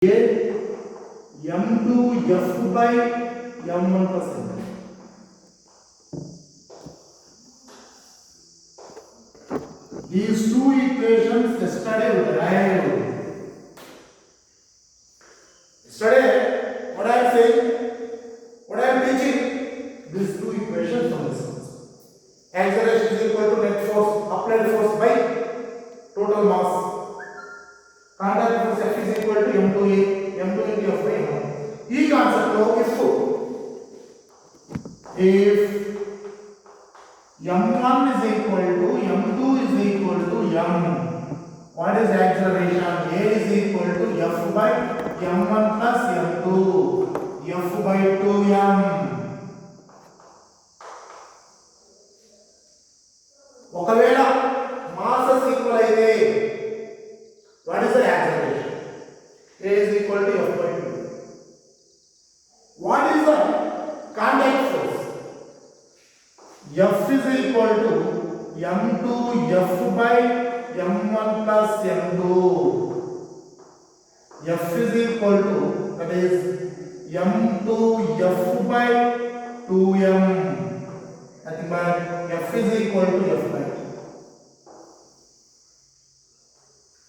ये m2 f by m1 plus m. These two equations yesterday we derived. Yesterday, what I am saying, what I am teaching, these two equations from this one. Acceleration is equal to net force, applied force by total mass. Contact force F is equal to m2 into F by m1. This concept lo if m1 is equal to m2 is equal to m, what is acceleration? A is equal to F by m1 plus m2, F by 2m. ఒకవేళ masses equal అయితే what is the acceleration? A is equal to F by 2. What is the contact force? F is equal to m2 F by m1 plus m2. F is equal to, that is m2 F by 2m. Nothing but F is equal to F by 2.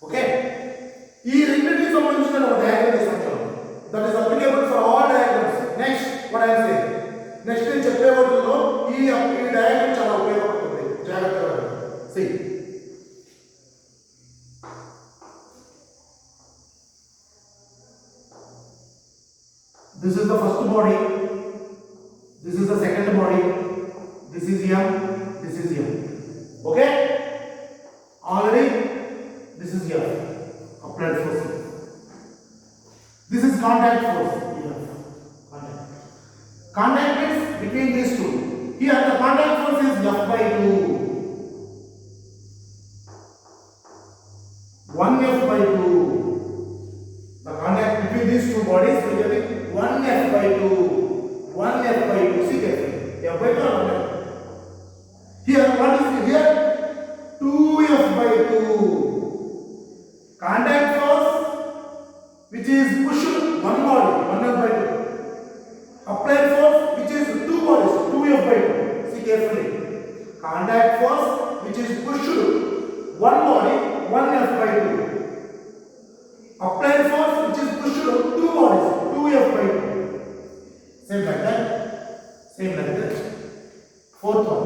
Okay? ఈ రెండింటికి సంబంధించిన ఒక diagram తీసుకుంటాం. That is applicable for all diagrams. Next what I am saying, next నేను చెప్పే వాటిలో ఈ diagram చాలా ఉపయోగపడుతుంది. జాగ్రత్తగా see. This is the first body, this is the second body, this is M, this is M. Okay? Already this is F, applied force. This is contact force. Contact means between these two. Here the contact force is F by 2. 1 F by 2. The contact between these two bodies will be 1 F by 2. 1 F by 2. See carefully. F by 2 or 1 F. Here what is here? 2 F by 2. Contact force which is pushed one body, 1 F by 2. Applied force which is two bodies, 2 F by 2. See carefully. Contact force which is pushed one body, 1 F by 2. Applied force which is pushed two bodies, 2 F by 2. Same like that. Same like that. Fourth one.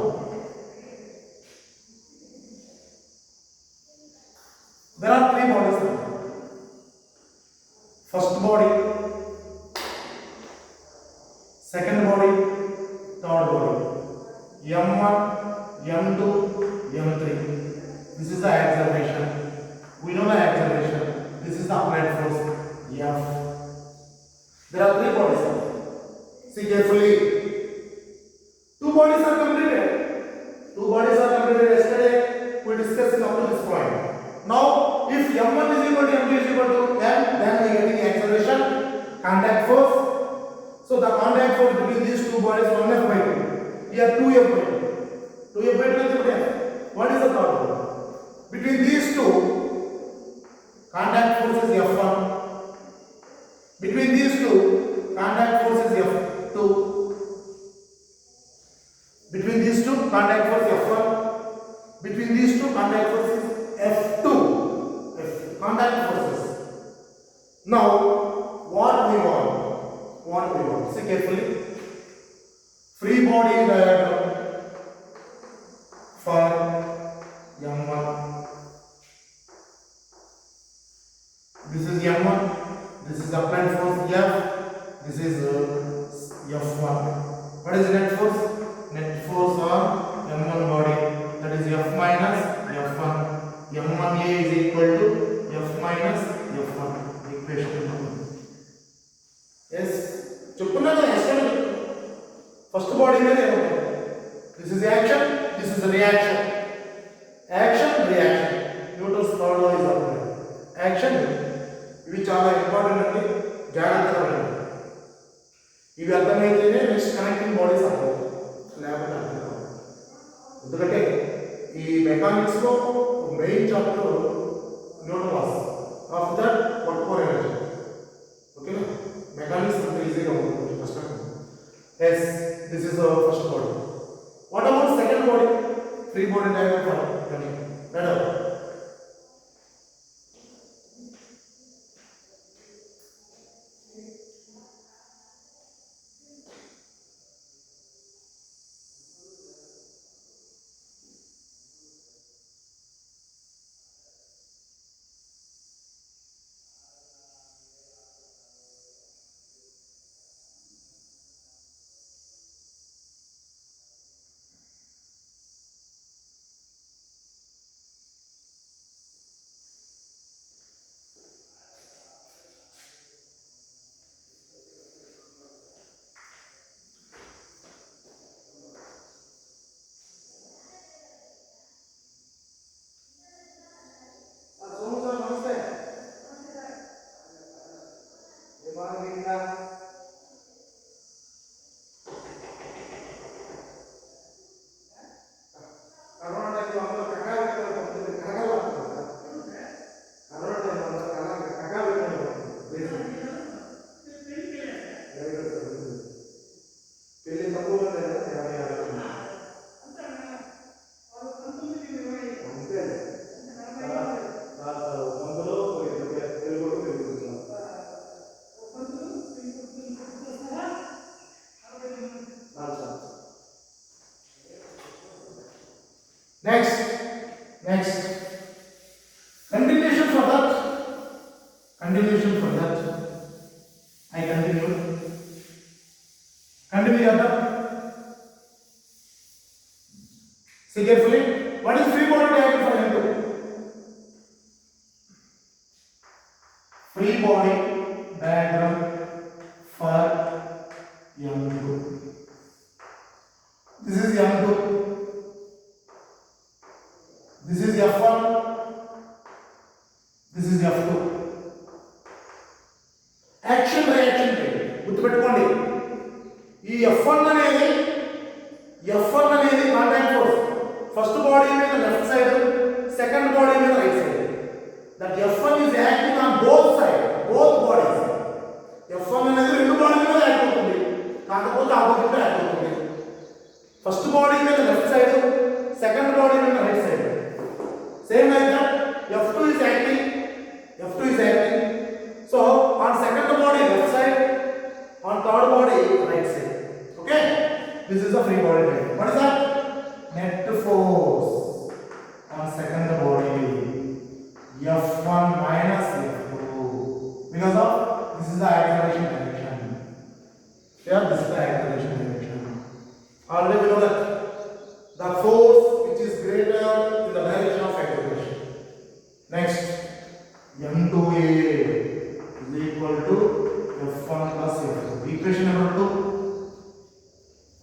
There are three bodies now. First body, second body, third body. M1, M2, M3. This is the acceleration. We know the acceleration. This is the applied force, F. There are three bodies. See carefully. Two bodies are completed. Two bodies are completed yesterday. We discussed up to this point. Now, if M1 is equal to M2 is equal to M, then we are getting acceleration, contact force. So the contact force between these two bodies 1 F by 2. Here 2 F by 2. 2 F by 2 is equal to F. What is the problem? Between these two, contact force is F1. Between these two, contact force is F2. Between these two, contact force F1. Between these two, contact force is F2. Contact forces. Now, what we want? What we want? See carefully. Free body diagram for M1. This is M1. This is applied force F. This is F1. What is net force? Net force on M1 body. That is F minus F1. M1A is equal to F minus F1. Equation 2. Yes. చెప్పుకున్నా కదా yesterday first body మీద ఏమంటారు? This is action, this is reaction. Action, reaction. Newton's law is applied. Action, ఇవి చాలా important అండి, జాగ్రత్తగా ఉండండి. ఇవి అర్థమైతేనే నెక్స్ట్ కనెక్టింగ్ బాడీస్ అర్థమవుతాయి, లేకపోతే అర్థం కాదు. ఎందుకంటే ఈ మెకానిక్స్ లో main chapter Newton loss. After that work for energy. Next, continuation for that, I continue here. See carefully, what is free body diagram for M2? Free body diagram for M2. This is M2. This is F1. This is F2. Action reaction rate. గుర్తుపెట్టుకోండి. ఈ F1 అనేది contact force. First body మీద left side, second body మీద right side. That F1 is acting on both sides, both bodies. F1 అనేది రెండు బాడీల మీద act అవుతుంది. కాకపోతే ఆపోజిట్ లో యాక్ట్ అవుతుంది. ఫస్ట్ బాడీ మీద లెఫ్ట్ సైడ్, సెకండ్ బాడీ మీద right side. Same like that, F2 is acting. So on second body left side, on third body right side. Okay, this is the free body diagram. What is that? Net force on second body F1 minus F2, because of this is the acceleration direction. Here this is the acceleration direction. Already we know that the force which is greater in the direction of acceleration. Next, M2A is equal to F1 plus F2. Equation number 2.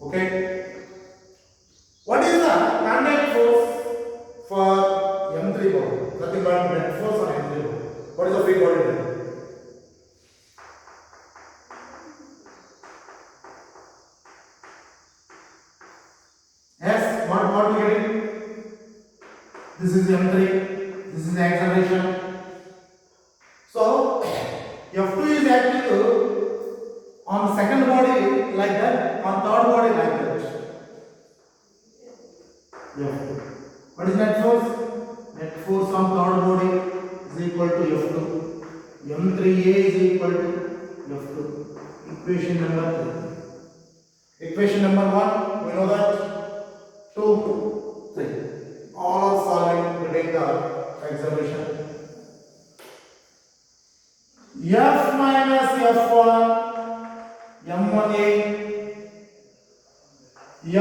Okay. What is the contact force for M3 body? Nothing but net force on M3 body. What is the free body then? Yes, what we getting? This is M3. This is acceleration. So F2 is acting on second body like that, on third body like that. F2. What is net force? Net force on third body is equal to F2. M3A is equal to F2. Equation number 3. Equation number 1, we know that. 2, 3. All are solving to take the acceleration. F minus F1, M1A.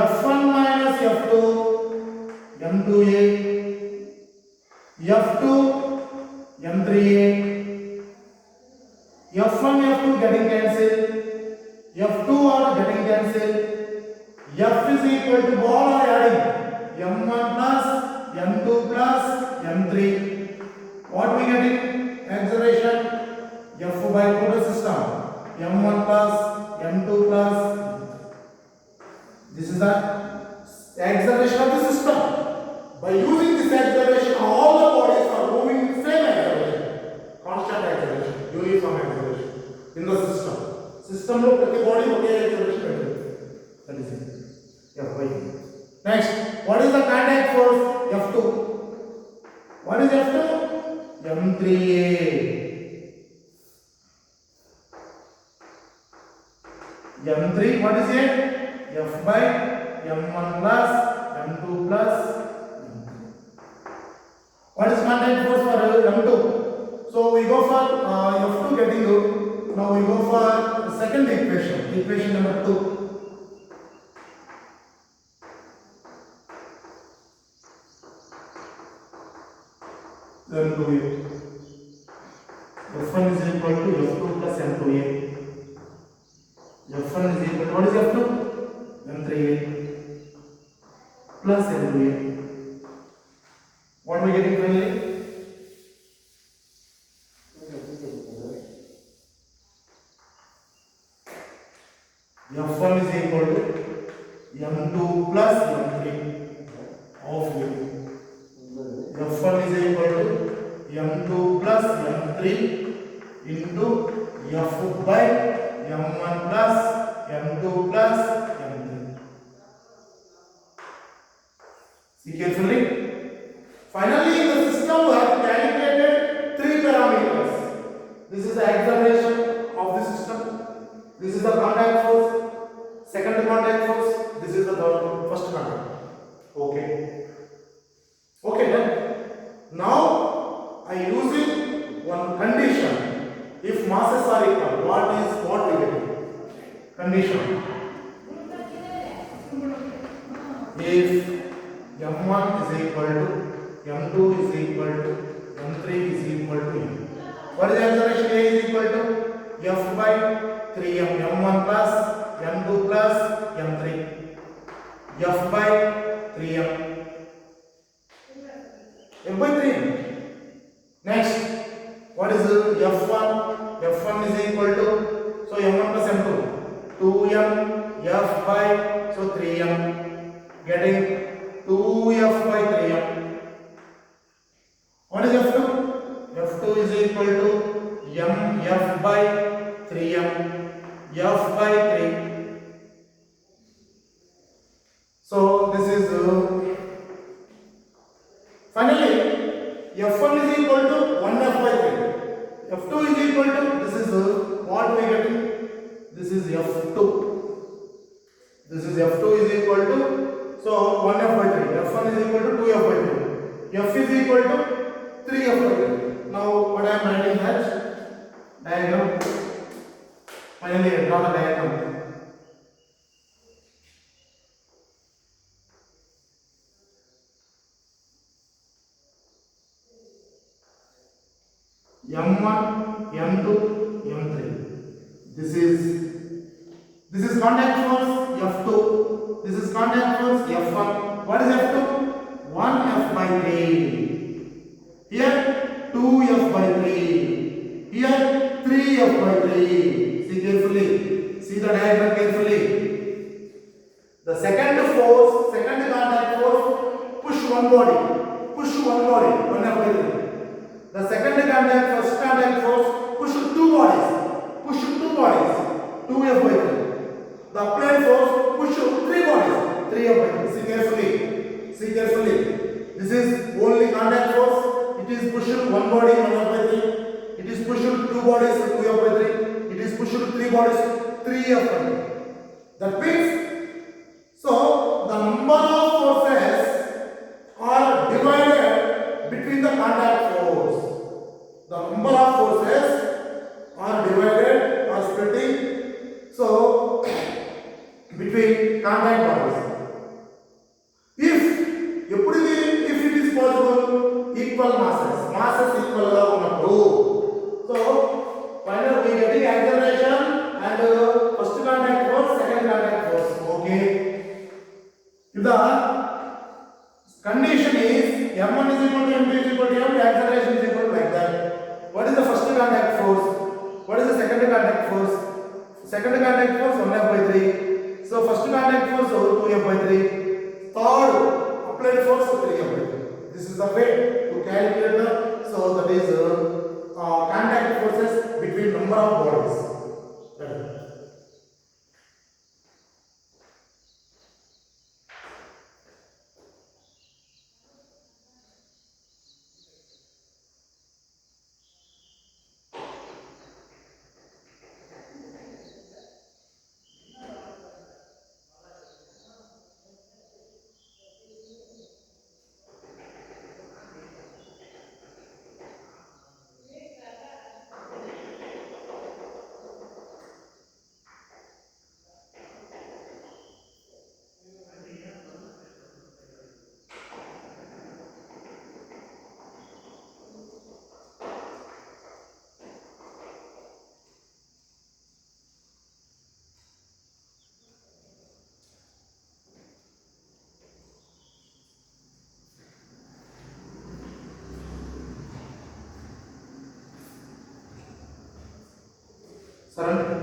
F1 minus F2, M2A. F2, M3A. F1, F2 getting cancelled. F2 are getting cancelled. F is equal to all are adding. M1 plus M2 plus M3. What we getting? Acceleration F by total system. M1 plus M2 plus. This is the acceleration of the system. By using this acceleration, all the bodies are moving in the same acceleration. Constant acceleration, uniform acceleration in the system. System lo prati body okay acceleration. That is it. F by. Next, what is the contact force? F2. What is F2? M3A. M3, what is it? F by M1 plus M2 plus M3. What is contact force for M2? So we go for F2 getting good. Now we go for the second equation. Equation number 2. M2A. F1 is equal to F2 plus M2A. F1 is equal to, what is F2? M3A plus M2A. What are we getting finally? F1 is equal to M2 plus M3 of U. F1 is equal to M2 plus M3 into F by M1 plus M2 plus M3. See carefully. Finally, in the system we have calculated three parameters. This is the acceleration of the system. This is the contact force. Second contact force. This is the first contact. Okay. Okay then. Now I using one condition. If masses are equal, what we get? Condition. If M1 is equal to M2 is equal to M3 is equal to M. What is the acceleration? A is equal to F by 3M. M1 plus M2 plus M3. F by 3M. F by 3. Next, what is F1? F1 is equal to, so M1 plus M2. 2M F by, so 3M. Getting 2F by 3M. What is F2? F2 is equal to MF by 3M. F by 3. So this is finally F1 is equal to 1F by 3. F2 is equal to, this is what we get? This is F2. This is F2 is equal to, so 1F by 3. F1 is equal to 2F by 3. F is equal to 3F by 3. Now what I am writing that diagram. Finally I draw the diagram. M1, M2, M3. This is contact force F2. This is contact force F1. What is F2? 1F by 3. Here 2F by 3. Here 3F by 3. See carefully. See the diagram carefully. The second force, second contact force, push one body. Push one body. 1F by 3. The second contact, first contact force, push two bodies. Push two bodies. 2F by 3. The applied force, push three bodies. 3F by 3. See carefully. See carefully. This is only contact force. It is pushed one body, 1F by 3. It is pushed two bodies, 2F by 3. It is pushed three bodies, 3F by 3. That means, so the number of forces are divided between the contact force. The number of forces are divided or splitting, so between contact bodies. If it is possible, equal masses equal so finally we get the acceleration and first contact force, second contact force. Okay. If the condition is M1 is equal to M2 is equal to M, the acceleration is equal to like that. What is the first contact force? What is the second contact force? Second contact force 1F by 3. So first contact force 2F by 3. Third applied force 3F by 3. This is the way to calculate the, so that is contact forces between number of bodies. Surrender.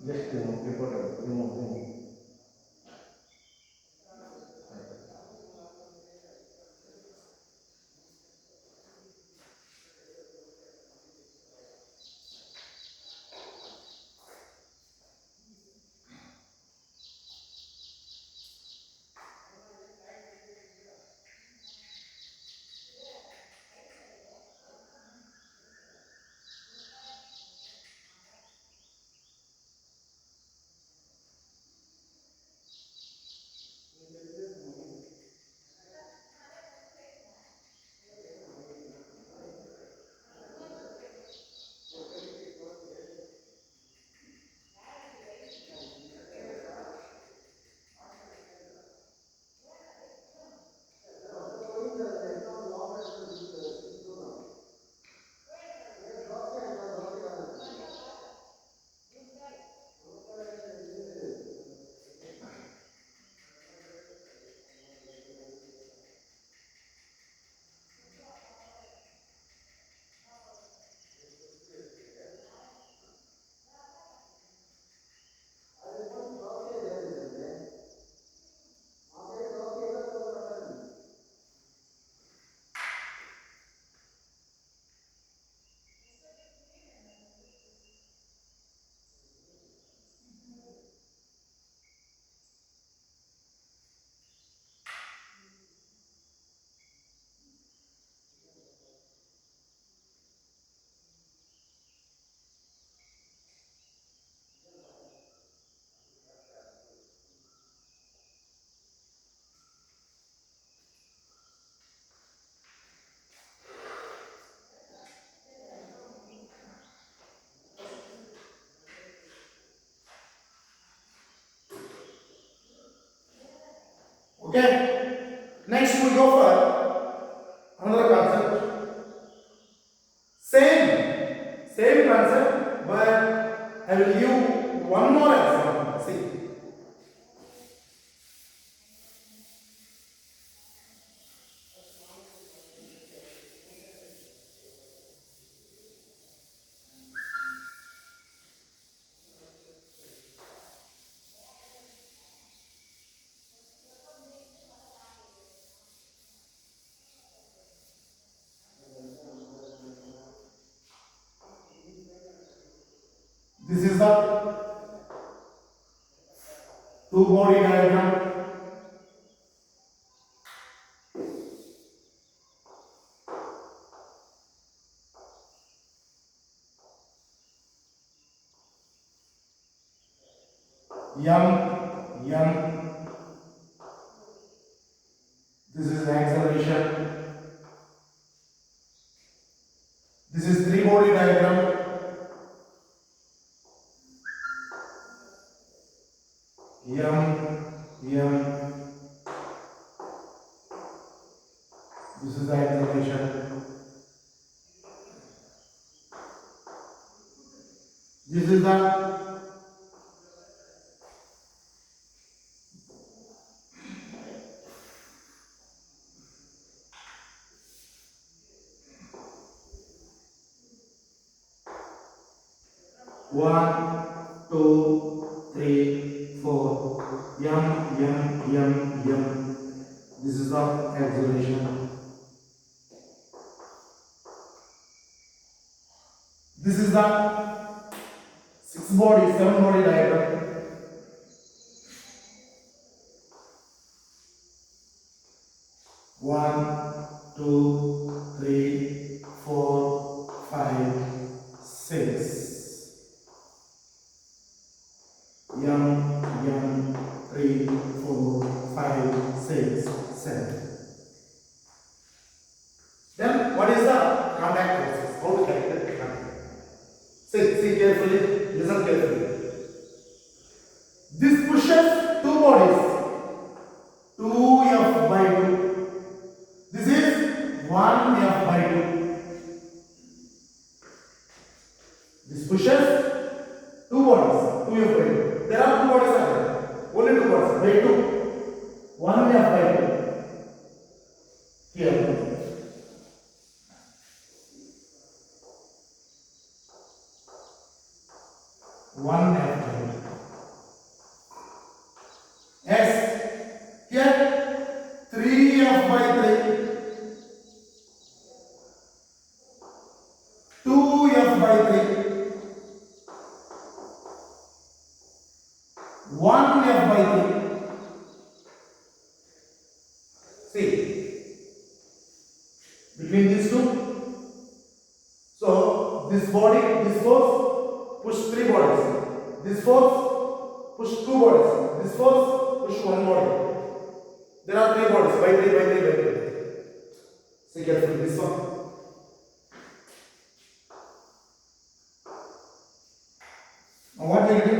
Just remove. Okay. Next we go for another concept. Same concept, but I will give one more example. See. This is the two body diagram. M. This is the acceleration. This is three body diagram. M. This is the acceleration. This is the one, two, three, four. M. This is the acceleration. This is the seven body diagram. One, two, three, four, five, six. M, 3, 4, 5, 6, 7. Then what is the contact forces? How to calculate the contact? See carefully, listen carefully. This pushes two bodies, 2F by 2. This is 1F by 2. This pushes two bodies, 2F by 2. There are two bodies are there. Only two bodies by 2. 1F by 2. Here. 1F by 2. 1 F by 3. See, between these two. So this body, this force push 3 bodies. This force push 2 bodies. This force push 1 body. There are 3 bodies. By 3 by 3 by 3. See carefully this one. Now what we do?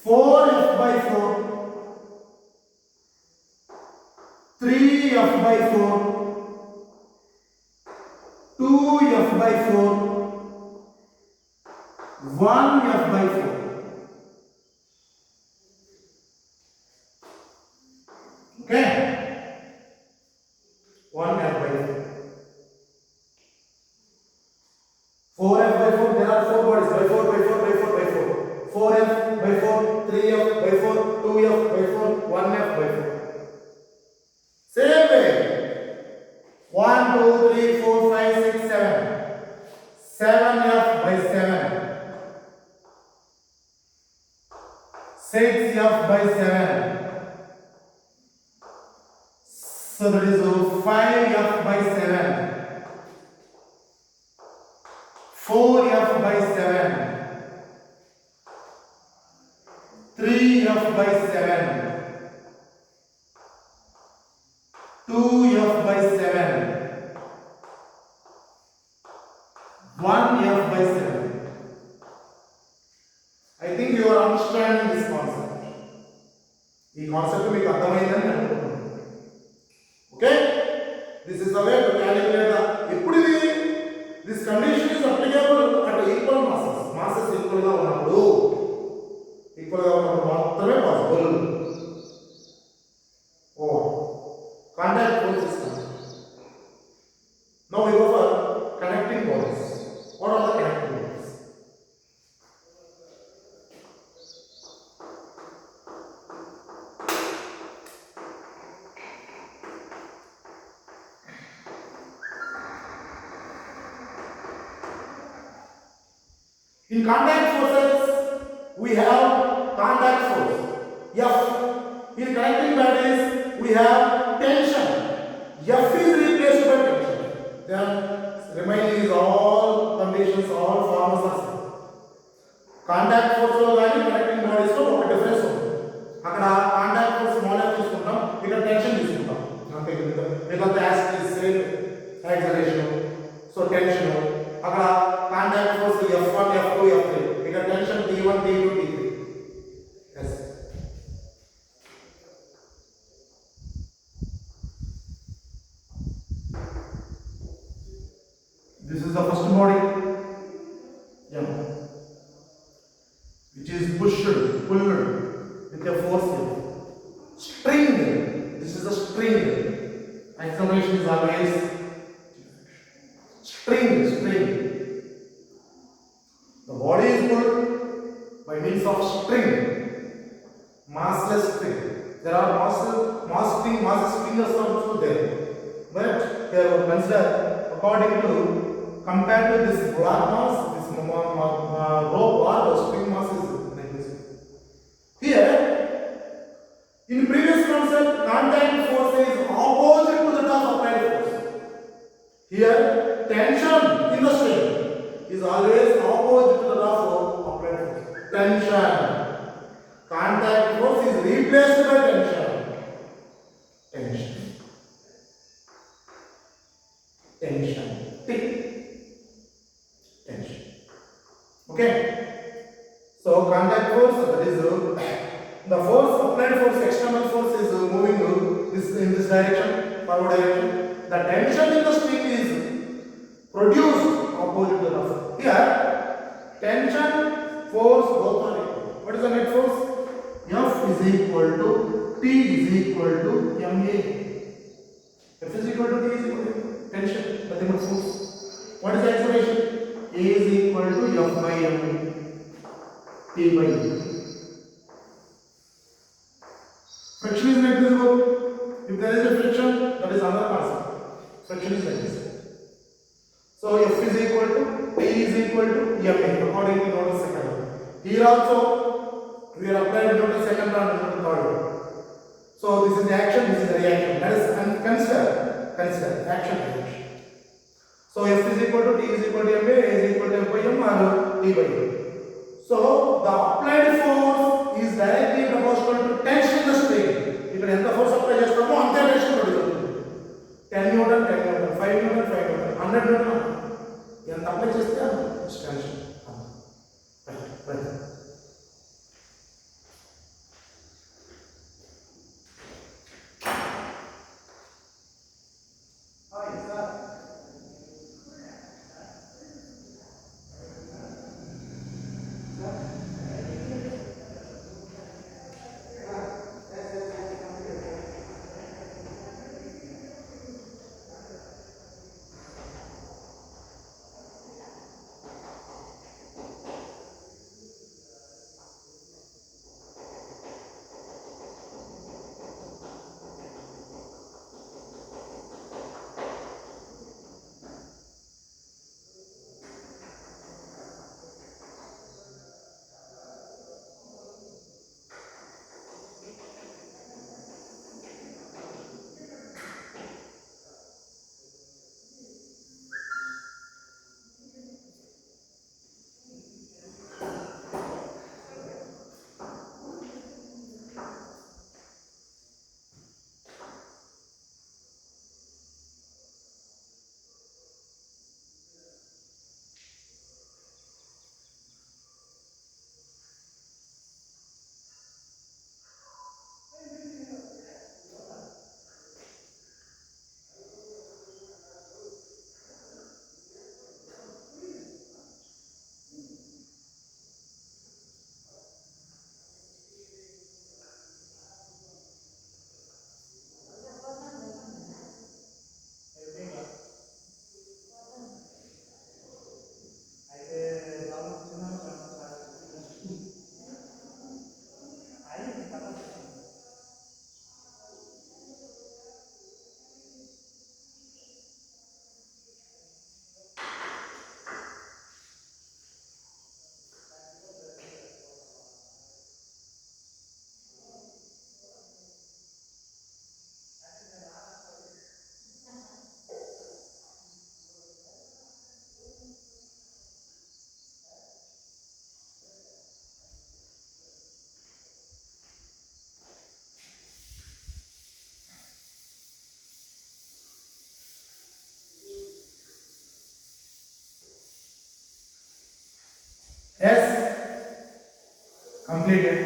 4F by 4, 3F by 4, 2F by 4, 1F by 4. Okay? 1F by 4. 4F by 4, there are 4 bodies. By 4 by 4 by 4 by 4. 4F by 4, 3F by 4, 2F by 4, 1F by 4. Same way. 1, 2, 3, 4, 5, 6, 7. 7F by 7. 6F by 7. So that is 5F by 7. 4F by 7. 3F by 7. 2F by 7. 1F by 7. I think you are understanding this concept. This concept మీకు అర్థమైందని అనుకుంటున్నాను. Okay? This is the way to calculate the. ఇప్పుడు ఇది this condition is applicable at equal masses. Masses equal గా ఉన్నప్పుడు మాత్రమే possible. Contact force is concept. Now we go for connecting bodies. What are the connecting bodies? In contact forces, we have contact force F. In connecting bodies, we have tension. F is replaced by tension. Then remaining is all conditions, all formulas are same. Contact force lo gaani connecting bodies lo oka difference ఉంది. అక్కడ contact force small f తీసుకుంటాం, ఇక్కడ tension తీసుకుంటాం. అంతే కదా. because the as is same acceleration. So tension అక్కడ contact force F1, F2, F3. ఇక్కడ tension T1, T2, T3. Yes. This is the first body M, which is pushed, pulled with a force F. String. This is a string. Acceleration is always string. The body is pulled by means of string, massless string. There are mass stringers also there, but they are considered according to compared to this black mass, this rope bar string mass is like this. Here, in previous concept, contact force is opposite to that of applied force. Here, tension in the string is always opposite to the of applied force. Tension. Contact force is replaced by tension. Tension. Tension. Okay. So contact force, that is the force, applied force, external force is moving in this direction, forward direction. The tension in the string is produced opposite to the force. Here, tension, force both are equal. What is the net force? F is equal to T is equal to MA. F is equal to T is equal to tension, nothing but force. What is the acceleration? A is equal to F by M, T by U. Friction is negligible. If there is a friction, that is another concept. Friction is negligible. So F is equal to T is equal to MA according to Newton's second law. Here also We are applying Newton's second law and Newton's third law. So this is the action, this is the reaction. That is consider action reaction. So F is equal to T is equal to ma, A is equal to F by m or T by m. So the applied force is directly proportional to tension in the string. ఇక్కడ ఎంత force apply చేస్తామో అంతే tension ఉంటుంది. 10 Newton 5 Newton 100 Newton ఎంత apply చేస్తే అంత tension. Yes, completed.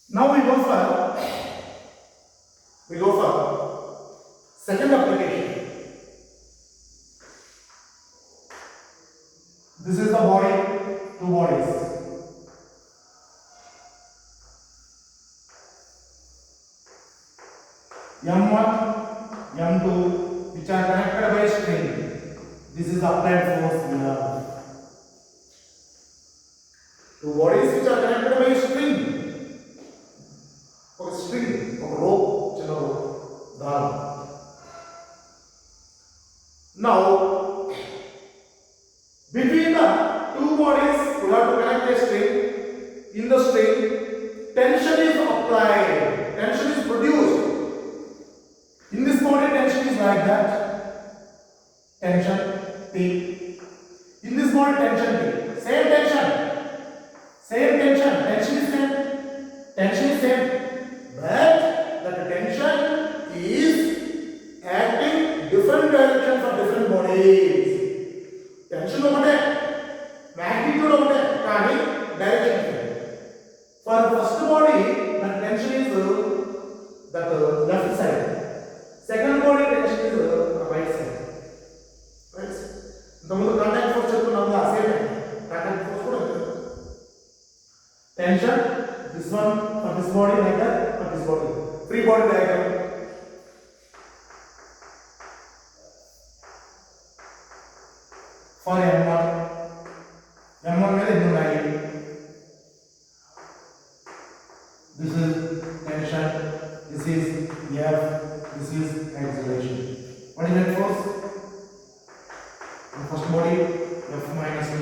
Now we go for second application. This is the body, two bodies. M1, M2, which are connected by string. This is applied force here. Two bodies which are connected by string. Or string, or rope, china rope, dal. Now, between the two bodies, we have to connect a string. In the string, tension is applied, tension is produced. In this body, tension is like that. Tension T. In this body, tension T. Same tension. Tension is same. Tension is same. But the tension is acting different directions of different bodies. Tension ఒకటే, magnitude ఒకటే, కానీ direction different. For the first body, the tension is that left side. Second body tension is right side. Right? The contact force చెప్పుకున్నాము ఆ same contact force కూడా tension this one for this body like that for this body. Free body diagram. For M1 మీద ఎన్ని ఉన్నాయి? This is tension this is F, this is acceleration. What is net force? The first body F minus T.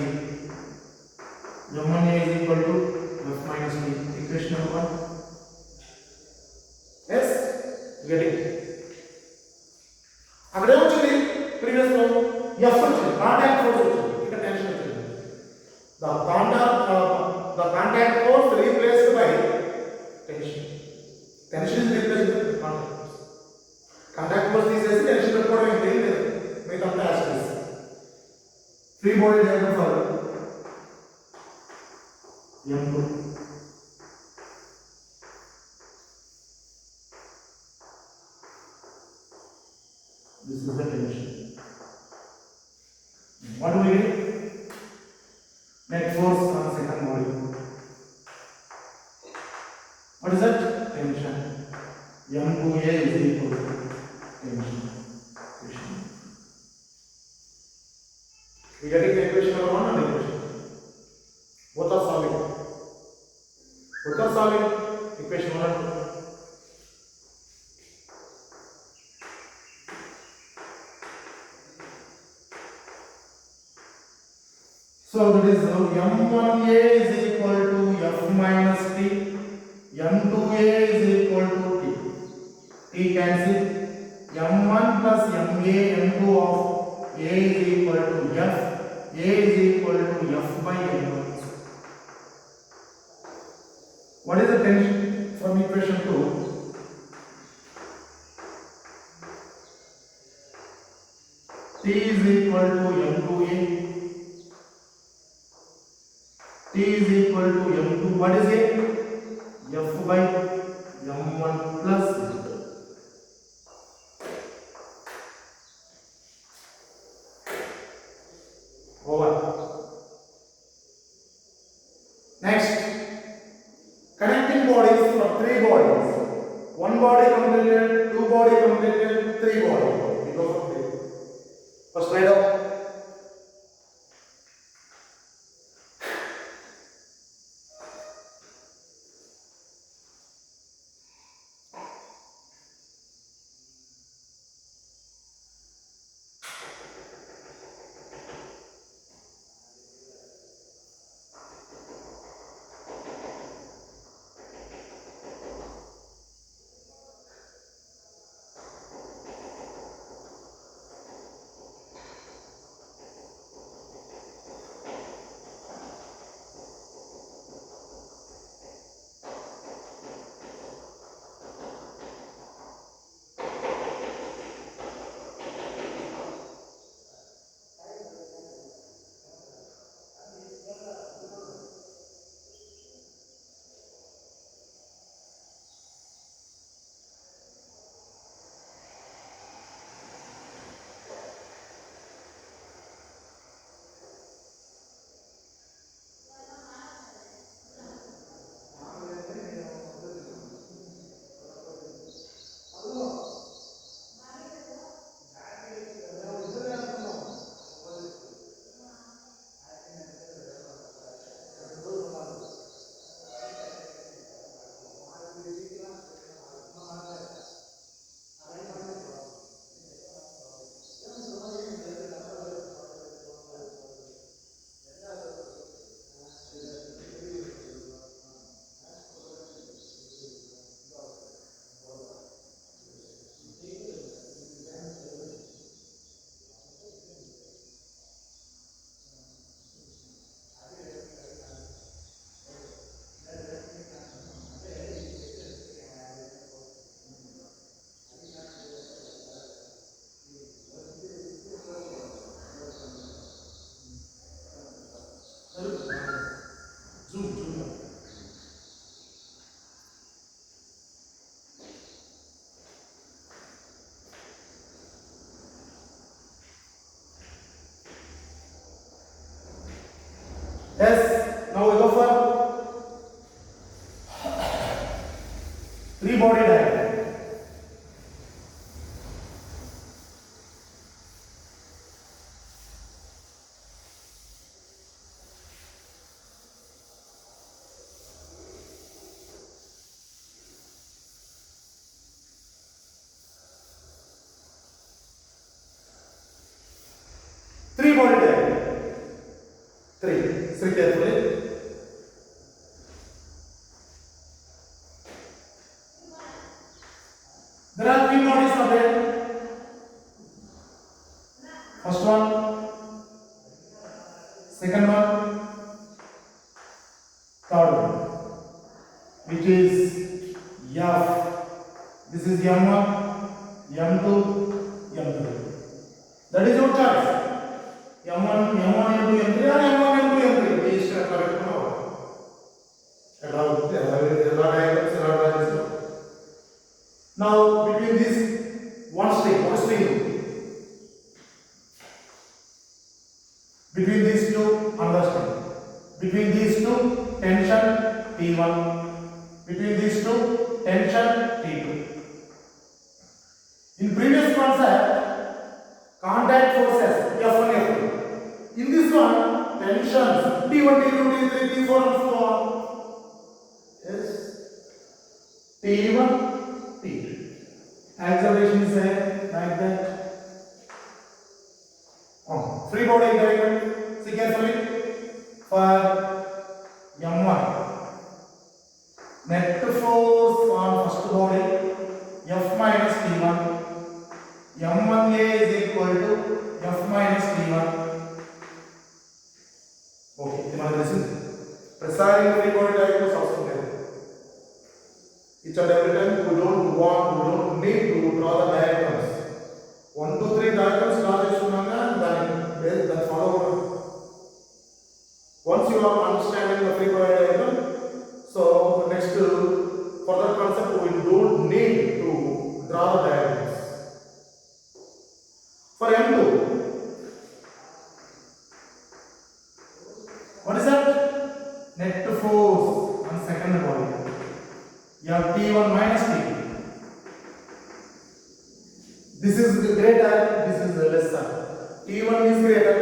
M1A is equal to F minus T. Equation number 1. Yes? You get it? అక్కడ ఏమొచ్చింది previous లో F వచ్చింది contact force వచ్చింది ఇక్కడ tension వచ్చింది the contact force replaced by tension is replaced by contact force contact force తీసేసి tension పెట్టుకోవడం ఏం లేదు మిగతా అంతా axis free body diagram for M2 this is the tension. What do we get? Net force on second body. What is that? Tension. M2A is equal to tension. We get equation number 1 and equation. Both are solving. Both are solving. Equation 1 and 2. So that is M1A is equal to F minus T, M2A is equal to T. T cancel. M1 plus MA, M2 of A is equal to F. A is equal to F by M1. What is the tension from equation 2? T is equal to M2A. T is equal to M2. What is it? F by M1 plus M2. Over. Next, connecting bodies for 3 bodies. 1 body completed, 2 body completed, 3 body. We go from 3. First write up. Yes, now we go for 3 body diagram. Listen carefully. There are three bodies are there. First one, second one, third one, which is F. This is M1, M2, M3. That is your choice. M1, M2, M3, or M1, M2, M3. These are correct now. Now between this one string, between these two, another string. Between these two, tension T1. Between these two, tension T2. In previous concept, contact forces F1, F2. In this one, tensions T1, T2, T3, T4, and so on. Yes. T1, T2. Acceleration is like that. Free body diagram. See carefully. For M1, net force on first body F minus T1. M1A is equal to F minus T1. Okay, now listen. Precisely free body diagram is also there. Each and every time we don't need to draw the diagrams. 1, 2, 3 diagrams draw and then follow. Once you are understanding the free body diagram, so next for that concept we don't need to draw the diagrams. For M2, what is that? Net force on second body. You have T1 minus T2. This is greater, this is lesser. T1 is greater,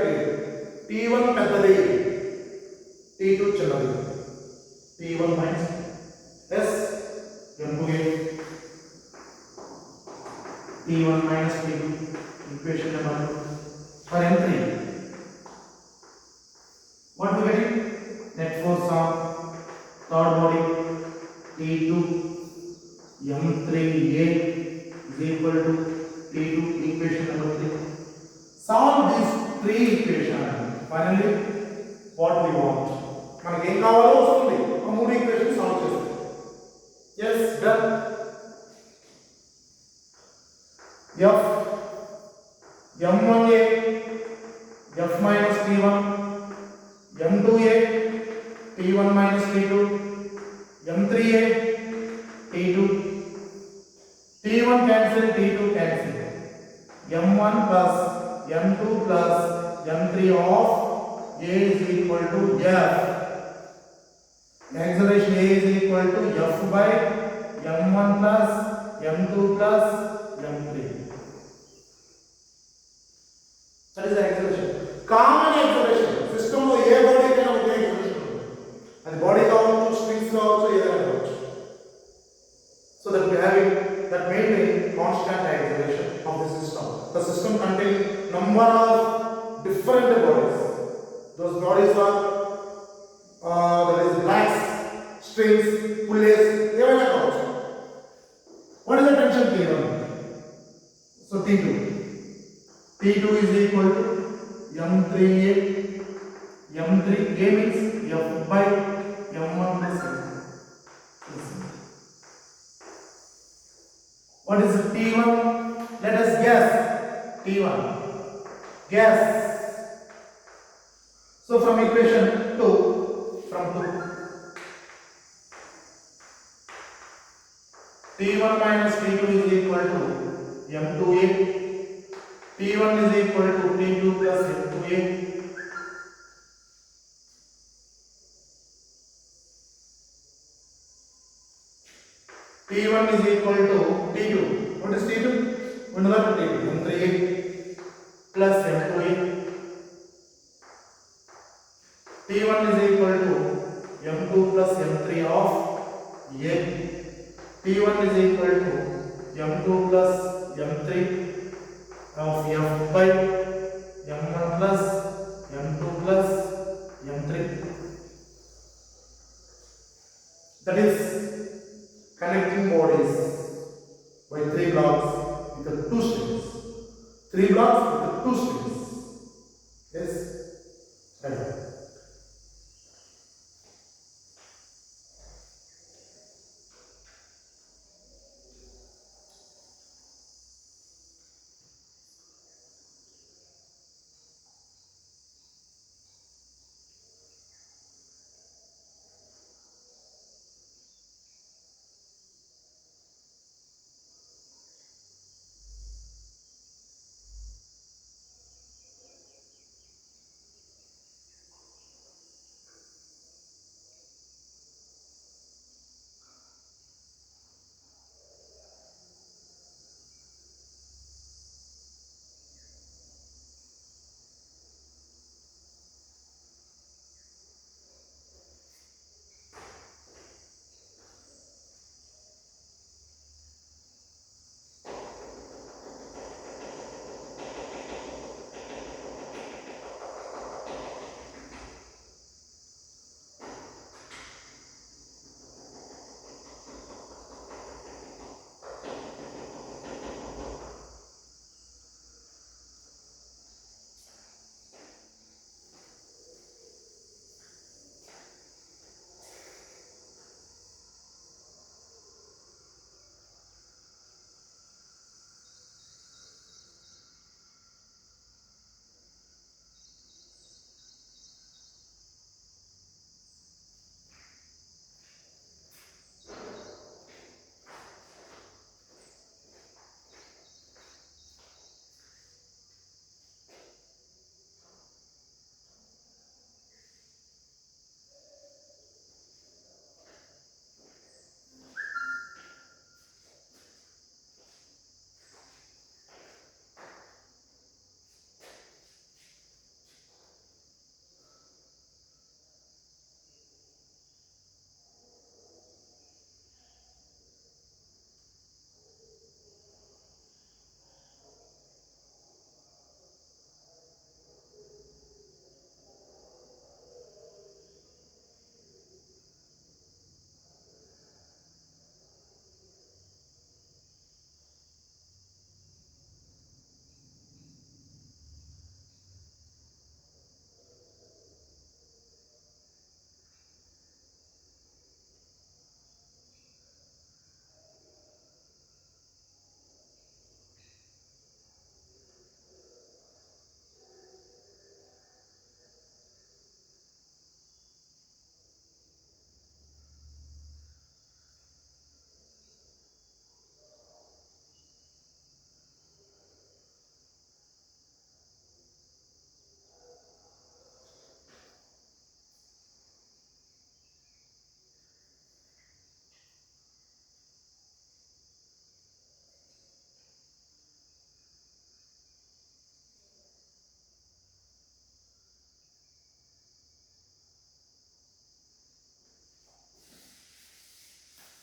T1 peddali, T2 channel. T1 minus S, M2A. T1 minus T2, equation number 2. For M3, what we get? Net force on third body. T2 M3A is equal to T2, equation number 3. Solve these three equations. Finally, what we want. మనకి ఏం కావాలో వస్తుంది. ఆ మూడు equations solve చేస్తాం. Yes, done. F M1A F minus T1, M2A T1 minus T2, M3A T2, T1 cancel, T2 cancel, M1 plus M2 plus M3 of A is equal to F. Acceleration A is equal to F by M1 plus M2 plus M3. That is the acceleration. Common acceleration. System లో ఏ body కైనా ఒకే acceleration ఉంటుంది. అది body కావచ్చు, strings కావచ్చు, ఏదైనా కావచ్చు. So that we have it, that maintain constant acceleration of the system. The system contains number of different bodies. Those bodies are there is blacks, strings, pulleys, ఏవైనా కావచ్చు. What is the tension T1? So T2. T2 is equal to M3A. M3A means F by M1 plus M2. What is T1? Let us guess. T1. Guess. So from equation 2, from 2, T1 minus T2 is equal to M2A. T1 is equal to T2 plus M2A. T1 is equal to T2. What is T2? We know that T2. M3A plus M2A. T1 is equal to M2 plus M3 of A. T1 is equal to M2 plus M3 of F by M1 plus M2 plus M3. bodies by 3 blocks with the 2 strings. 3 blocks with the 2 strings. Yes? Right.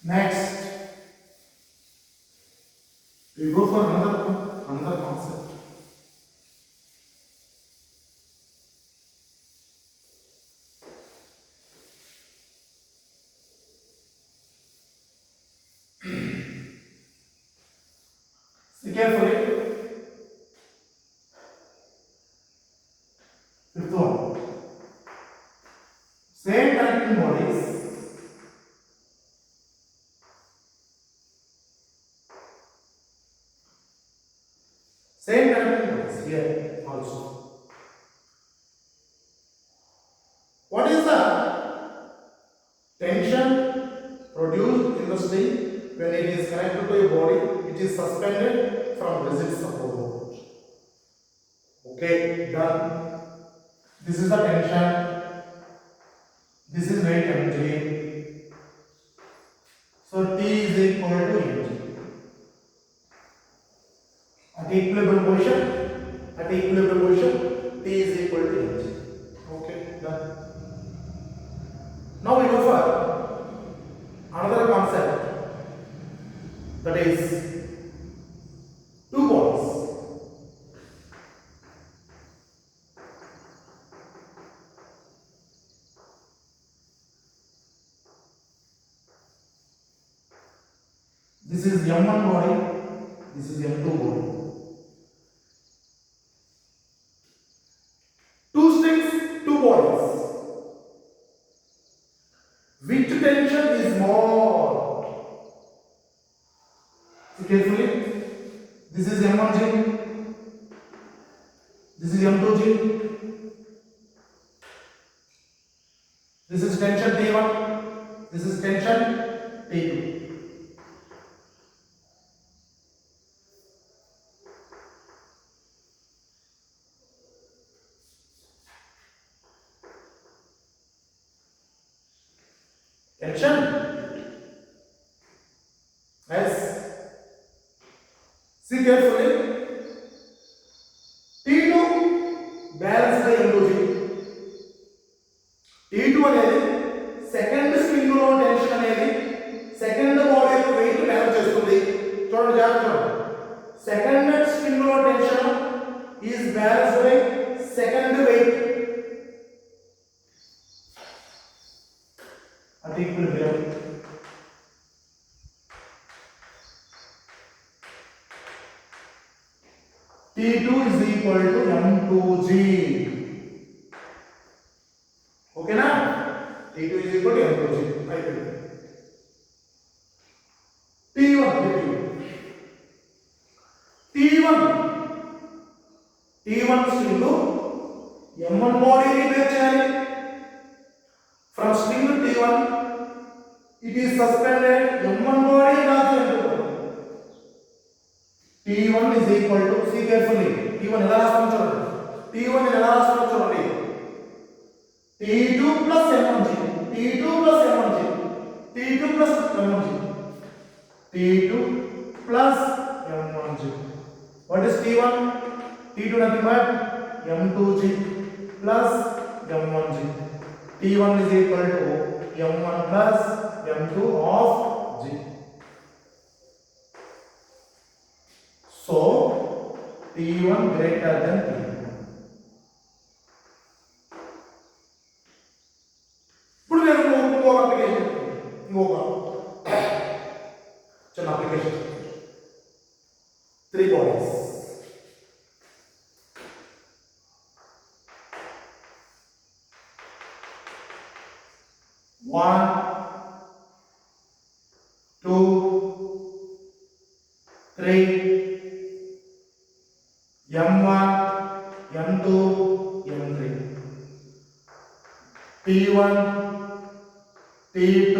Next, we go for another concept. See carefully. Fifth one. Same connecting bodies. Same connecting bodies here also. What is the tension produced in the string when it is connected to a body which is suspended from rigid support? Okay, done. This is the tension. This is weight mg. So T is equal to mg. At equilibrium position, T is equal to mg. Okay, done. Now we go for another concept, that is two bodies. This is M1 body, this is M2 body. Two strings, two bodies. Which tension is more? See carefully. This is M1G, this is M2G. This is tension T1, this is tension T2. Tension. Yes. See carefully. T2 balanced by M2G. T2 అనేది second string లో tension అనేది second body యొక్క weight balance చేస్తుంది. చూడండి జాగ్రత్తగా. Second string లో tension is balanced by second weight at equilibrium. T2 is equal to M2G. Okay na? T2 is equal to M2G. T1 string lo M1 body repair cheyali. From string T1 it is suspended M1 body not M2 body. T1 is equal to, see carefully, T1 ఎలా రాస్తామో చూడండి. T1 ఎలా రాస్తామో చూడండి. T2 plus M1G, T2 plus M1G, T2 plus M1G, T2 plus M1G. What is T1? T2 nothing but M2G plus M1G. T1 is equal to M1 plus M2 of G. So T1 greater than T2. ఇప్పుడు నేను ఇంకో application చిన్న application 3 bodies. One, two, three, M1, M2, M3, T1, T2,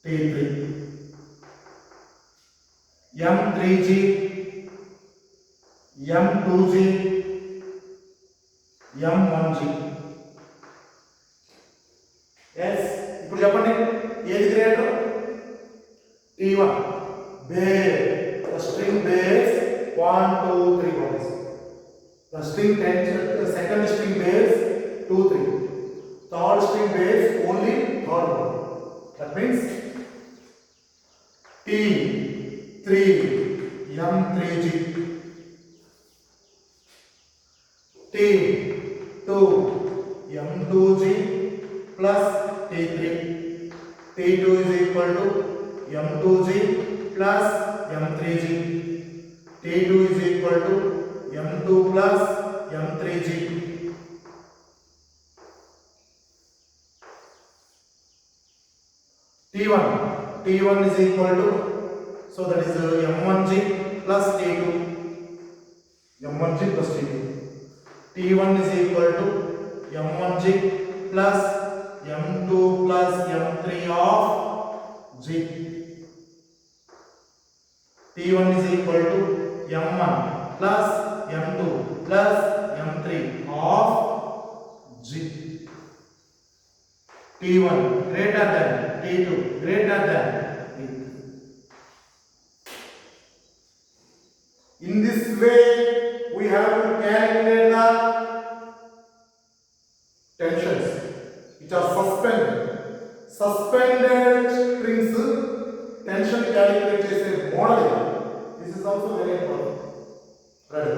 T3, M3G, M2G, M1G. Yes, ఇప్పుడు చెప్పండి ఏది greater? T1 base, the string base 1 2 3 bodies. The string tension, the second string base 2 3. Third string base only third body. That means T3 M3G, T2 M2G plus T3. T2 is equal to M2G plus M3G. T2 is equal to M2 plus M3G. T1 is equal to, so that is M1G plus T2. M1G plus T2. T1 is equal to M1G plus M2 plus M3 of G. T1 is equal to M1 plus M2 plus M3 of G. T1 greater than T2 greater than T3. In this way we have to calculate the tensions which are suspended strings tension calculate chese model. This is also very important. Right.